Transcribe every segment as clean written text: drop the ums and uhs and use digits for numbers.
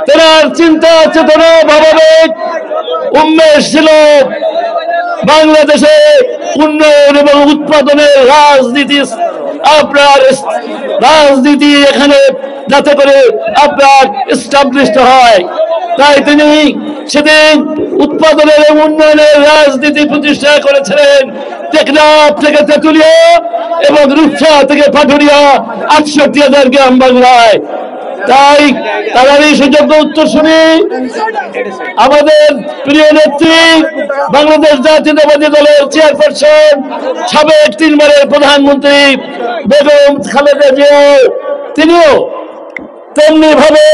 তেনার চিন্তা চেতনা ভাবাবেগ উন্মেষ ছিল বাংলাদেশে উন্নয়ন এবং উৎপাদনের রাজনীতি, আপনার রাজনীতি এখানে যাতে করে আপনার এস্টাবলিশড হয়। তাই তিনি সেদিন উৎপাদনের এবং উন্নয়নের রাজনীতি প্রতিষ্ঠা করেছিলেন টেকনাফ থেকে তেঁতুলিয়া এবং রূপসা থেকে পাটুরিয়া ৬৮,০০০ গ্রাম বাংলায়। তাই তারই সুযোগ্য উত্তর শুনি আমাদের প্রিয় নেত্রী বাংলাদেশ জাতীয়তাবাদী দলের চেয়ারপারসন, সাবেক ৩ বারের প্রধানমন্ত্রী বেগম খালেদা জিয়া, তিনিও তেমনি ভাবে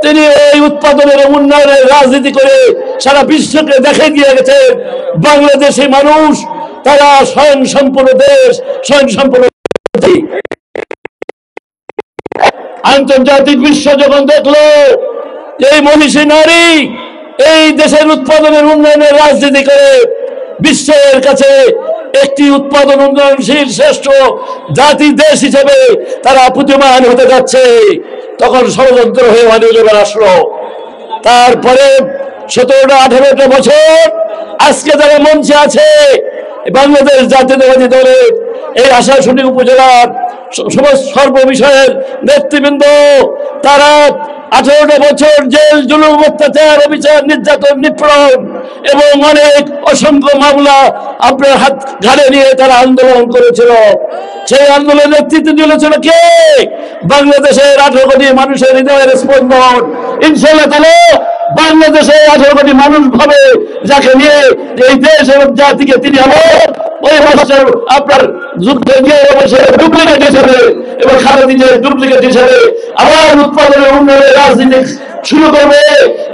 তিনি এই উৎপাদনের উন্নয়নের রাজনীতি করে সারা বিশ্বকে দেখে দিয়ে গেছে বাংলাদেশি মানুষ তারা স্বয়ং সম্পূর্ণ দেশ, স্বয়ং সম্পূর্ণ। আন্তর্জাতিক বিশ্ব যখন দেখলো এই মনীষী নারী এই দেশের উৎপাদনের উন্নয়নের রাজনীতি করে বিশ্বের কাছে একটি উৎপাদন উন্নয়নশীল শ্রেষ্ঠ জাতি দেশ হিসেবে তারা প্রতিমান হতে যাচ্ছে, তখন ষড়যন্ত্র হয়ে অনির্বাণ আসলো। তারপরে ১৭-১৮টা বছর আজকে যারা মঞ্চে আছে বাংলাদেশ জাতীয়তাবাদী দলের এই আশাশুনি উপজেলার সর্ববিষয়ের নেতৃবৃন্দ, তারা 18টা বছর জেল, জুলুম, অত্যাচার, অবিচার, নির্যাতন, নিপীড়ন এবং অনেক অসংখ্য মামলা আপনার হাত ঘাড়ে নিয়ে তারা আন্দোলন করেছিল। সেই আন্দোলনের নেতৃত্ব দিয়েছিল কে? বাংলাদেশের 18 কোটি মানুষের হৃদয়ের স্পন্দন। ইনশাআল্লাহ তাহলে বাংলাদেশে 18 কোটি মানুষ ভাবে যাকে নিয়ে এই দেশ এবং জাতিকে তিনি আবার ওই ভাষার আপনার যুদ্ধে গিয়ে ডুপ্লিকেট হিসেবে এবং খালেদিনের ডুপ্লিকেট হিসেবে আবার উৎপাদনের উন্নয়নের রাজনীতি শুরু করবে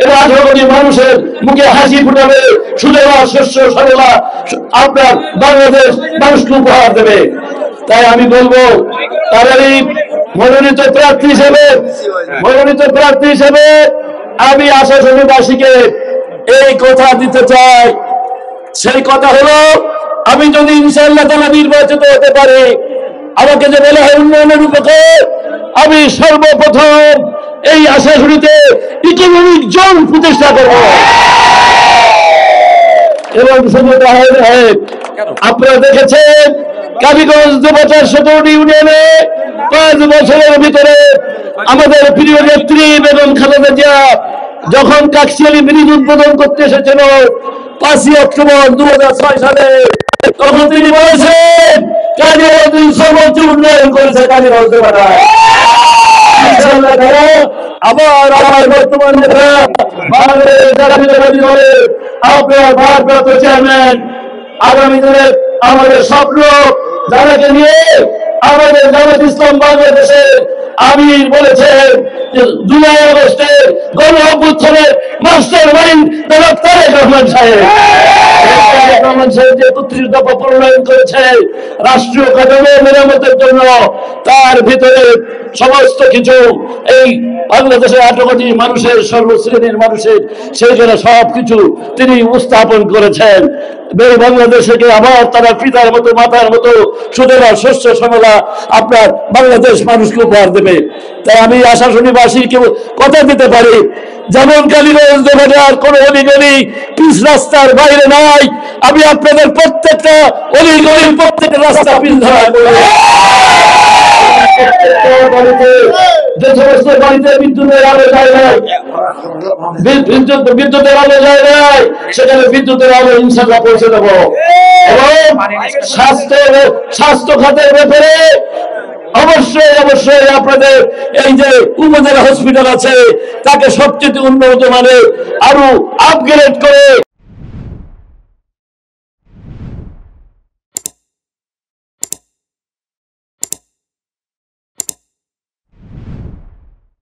এবং 18 কোটি মানুষের মুখে হাসি ফুটাবে, সুজলা শস্য শ্যামলা আপনার বাংলাদেশ মানুষকে উপহার দেবে। তাই আমি বলবো তারই মনোনীত প্রার্থী হিসেবে আমি আশাশুনিবাসীকে এই কথা দিতে চাই। সেই কথা হলো, আমি যদি ইনশাআল্লাহ তাআলা নির্বাচিত হতে পারি, আমাকে যে বলা হয় উন্নয়নের রূপকে, আমি সর্বপ্রথম এই আশাশুনিতে ইকোনমিক জোন প্রতিষ্ঠা করব এবং আপনারা দেখেছেন কালীগঞ্জ ২৫০০ ইউনিয়নে 5 বছরের ভিতরে আমাদের প্রিয় নেত্রী বেগম খালেদা জিয়া যখন কাকশিয়ালী ব্রিজ উদ্বোধন করতে এসেছিল 5ই অক্টোবর 2006 সালে, তখন তিনি বলেছেন কালীগঞ্জ সর্বোচ্চ উন্নয়ন করেছে কালীগঞ্জ জেলায়। আবার বর্তমান আপনার ভারপ্রাপ্ত চেয়ারম্যান আগামী দিনে আমাদের স্বপ্ন যারাকে নিয়ে আমাদের জামাত ইসলাম বাংলাদেশে আমির বলেছেন যে জুলাই আগস্টে গণ অভ্যুত্থানের মাস্টার মাইন্ড তারেক রহমান সাহেব যে ৩১ দফা প্রণয়ন করেছে রাষ্ট্রীয় কাঠামো মেরামতের জন্য, তার ভিতরে সমস্ত কিছু এই বাংলাদেশের 18 কোটি মানুষের সর্বশ্রেণীর মানুষের সেই জন্য সবকিছু তিনি উপস্থাপন করেছেন। বাংলাদেশকে আবার তারা পিতার মতো মাতার মতো সুজলা শস্য শ্যামলা আপনার বাংলাদেশ মানুষকে উপহার দেবে। তাই আমি আশাশুনিবাসীকে কথা দিতে পারি, যেমন কালীগঞ্জ বাজার কোন অলিগলি পিচ রাস্তার বাইরে নাই, আমি আপনাদের প্রত্যেকটা অলিগলির প্রত্যেকটা রাস্তা পিচ ধরা করে যে সমস্ত বাড়িতে বিদ্যুতের আলো যায় নাই, সেখানে বিদ্যুতের আলো ইনশাআল্লাহ পৌঁছে দেবো। এবং স্বাস্থ্য খাতের ব্যাপারে অবশ্যই আপনাদের এই যে উপজেলা হসপিটাল আছে তাকে সবচেয়ে উন্নত মানের আরো আপগ্রেড করে